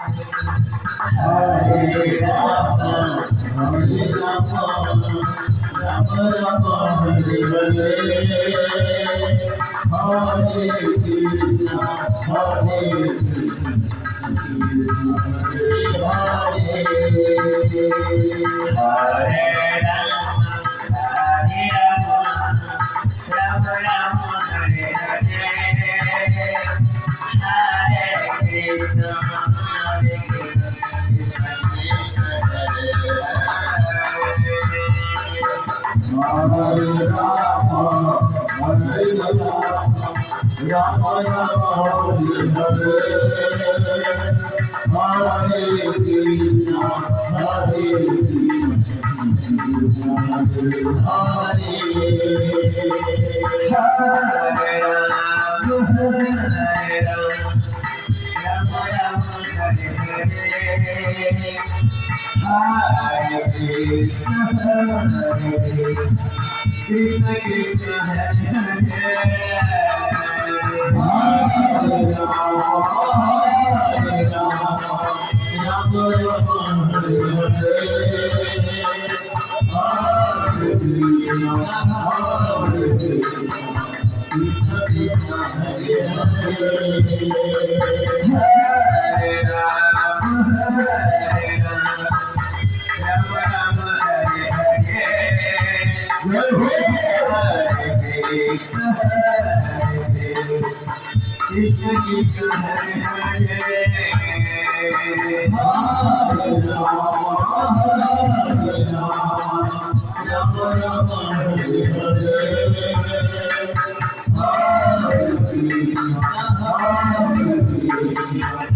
Hare Rama, Hare Rama, Rama Rama, Hare Hare, Hare Krishna, Hare Krishna, Hare Rama, Hare Rama, Rama Rama, Hare Hare, Hare Krishna, Hare Hare Rama, Hare Rama, Rama Rama, Hare Hare, Hare Krishna, Hare Krishna, Hare Krishna Krishna Hare Krishna Krishna Hare Hare, Hare Rama, Hare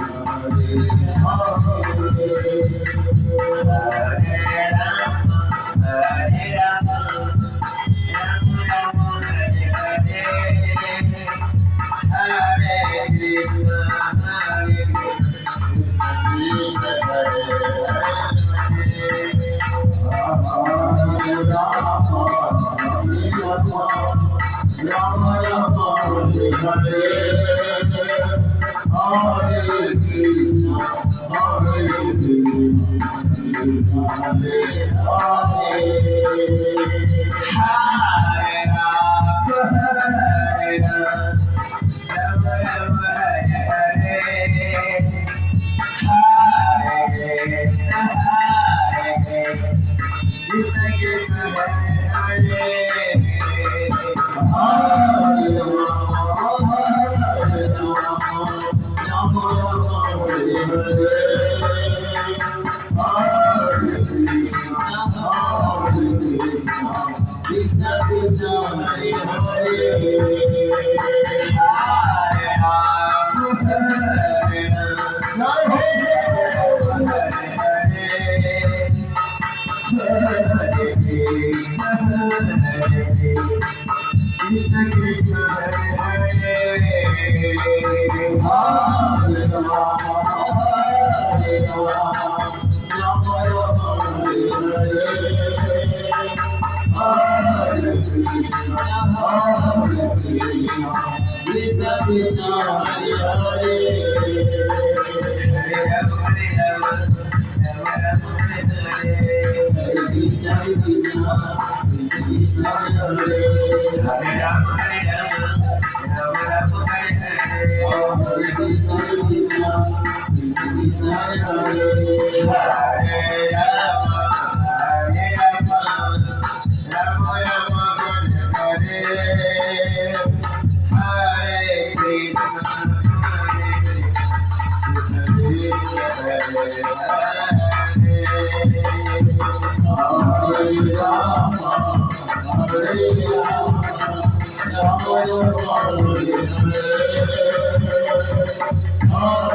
Rama, Rama Rama, Hare Hare, Hare Krishna, Hare Krishna, Krishna Krishna Hare Hare, Hare Krishna, Hare Krishna, Hare Hare